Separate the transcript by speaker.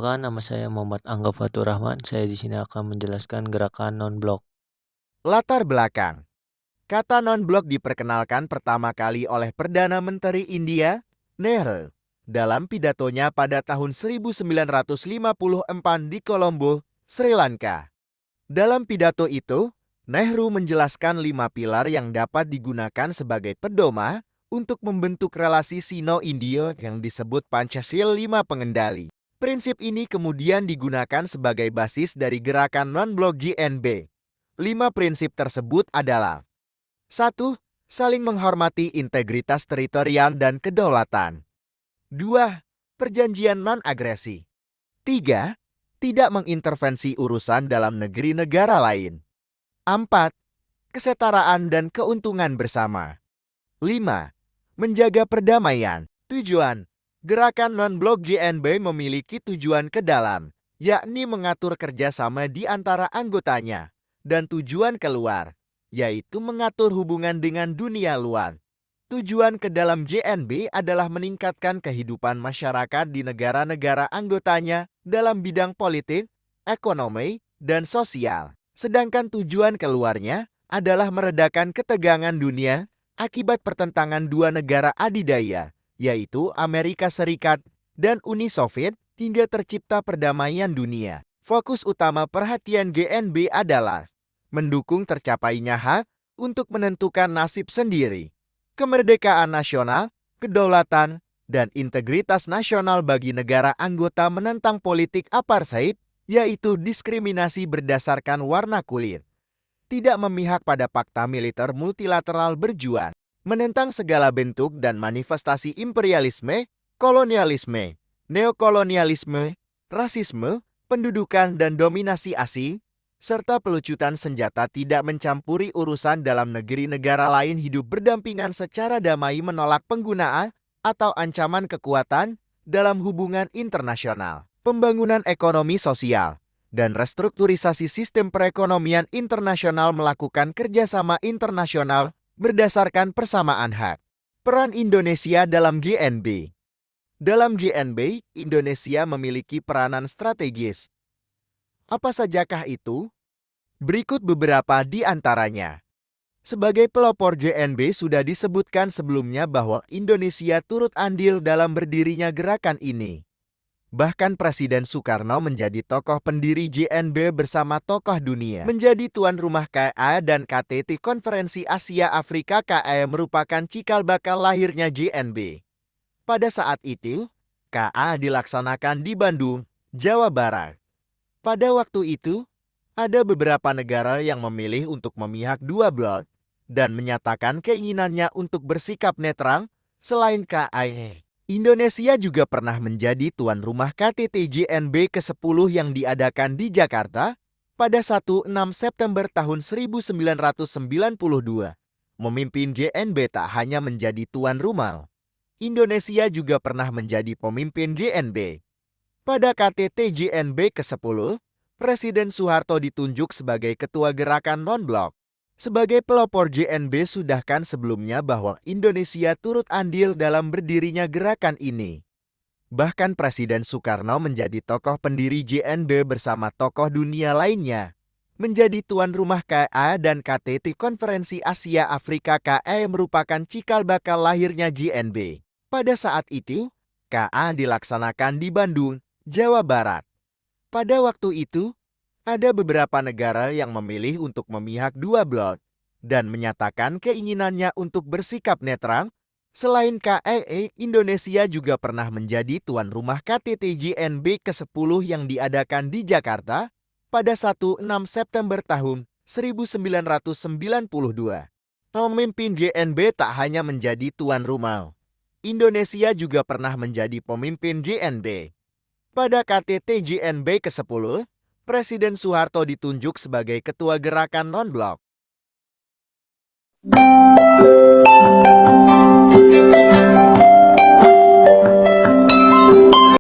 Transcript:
Speaker 1: Perkenalkan, nama saya Muhammad Angga Fatur Rahman. Saya di sini akan menjelaskan gerakan non-blok.
Speaker 2: Latar belakang. Kata non-blok diperkenalkan pertama kali oleh Perdana Menteri India, Nehru, dalam pidatonya pada tahun 1954 di Colombo, Sri Lanka. Dalam pidato itu, Nehru menjelaskan 5 pilar yang dapat digunakan sebagai pedoman untuk membentuk relasi Sino-India yang disebut Pancasila 5 pengendali. Prinsip ini kemudian digunakan sebagai basis dari gerakan non-blok GNB. 5 prinsip tersebut adalah: 1. Saling menghormati integritas teritorial dan kedaulatan. 2. Perjanjian non-agresi. 3. Tidak mengintervensi urusan dalam negeri negara lain. 4. Kesetaraan dan keuntungan bersama. 5. Menjaga perdamaian. Tujuan. Gerakan non-blok GNB memiliki tujuan ke dalam, yakni mengatur kerjasama di antara anggotanya, dan tujuan keluar, yaitu mengatur hubungan dengan dunia luar. Tujuan ke dalam GNB adalah meningkatkan kehidupan masyarakat di negara-negara anggotanya dalam bidang politik, ekonomi, dan sosial. Sedangkan tujuan keluarnya adalah meredakan ketegangan dunia akibat pertentangan dua negara adidaya, yaitu Amerika Serikat dan Uni Soviet, hingga tercipta perdamaian dunia. Fokus utama perhatian GNB adalah mendukung tercapainya hak untuk menentukan nasib sendiri, kemerdekaan nasional, kedaulatan, dan integritas nasional bagi negara anggota, menentang politik apartheid, yaitu diskriminasi berdasarkan warna kulit, tidak memihak pada fakta militer multilateral, berjuang menentang segala bentuk dan manifestasi imperialisme, kolonialisme, neokolonialisme, rasisme, pendudukan dan dominasi asing, serta pelucutan senjata, tidak mencampuri urusan dalam negeri negara lain, hidup berdampingan secara damai, menolak penggunaan atau ancaman kekuatan dalam hubungan internasional, pembangunan ekonomi sosial, dan restrukturisasi sistem perekonomian internasional, melakukan kerjasama internasional berdasarkan persamaan hak. Peran Indonesia dalam GNB. Dalam GNB, Indonesia memiliki peranan strategis. Apa sajakah itu? Berikut beberapa di antaranya. Sebagai pelopor GNB, sudah disebutkan sebelumnya bahwa Indonesia turut andil dalam berdirinya gerakan ini. Bahkan Presiden Soekarno menjadi tokoh pendiri GNB bersama tokoh dunia. Menjadi tuan rumah KA dan KTT Konferensi Asia Afrika, KA merupakan cikal bakal lahirnya GNB. Pada saat itu, KA dilaksanakan di Bandung, Jawa Barat. Pada waktu itu, ada beberapa negara yang memilih untuk memihak dua blok dan menyatakan keinginannya untuk bersikap netral selain KAE. Indonesia juga pernah menjadi tuan rumah KTT GNB ke-10 yang diadakan di Jakarta pada 16 September tahun 1992. Memimpin GNB tak hanya menjadi tuan rumah, Indonesia juga pernah menjadi pemimpin GNB. Pada KTT GNB ke-10, Presiden Soeharto ditunjuk sebagai ketua gerakan non-blok. Sebagai pelopor GNB, sudahkan sebelumnya bahwa Indonesia turut andil dalam berdirinya gerakan ini. Bahkan Presiden Soekarno menjadi tokoh pendiri GNB bersama tokoh dunia lainnya. Menjadi tuan rumah KA dan KTT Konferensi Asia Afrika, KA merupakan cikal bakal lahirnya GNB. Pada saat itu, KA dilaksanakan di Bandung, Jawa Barat. Pada waktu itu, ada beberapa negara yang memilih untuk memihak dua blok dan menyatakan keinginannya untuk bersikap netral. Selain KAE, Indonesia juga pernah menjadi tuan rumah KTT GNB ke-10 yang diadakan di Jakarta pada 16 September tahun 1992. Pemimpin GNB tak hanya menjadi tuan rumah, Indonesia juga pernah menjadi pemimpin GNB. Pada KTT GNB ke-10, Presiden Soeharto ditunjuk sebagai ketua gerakan non-blok.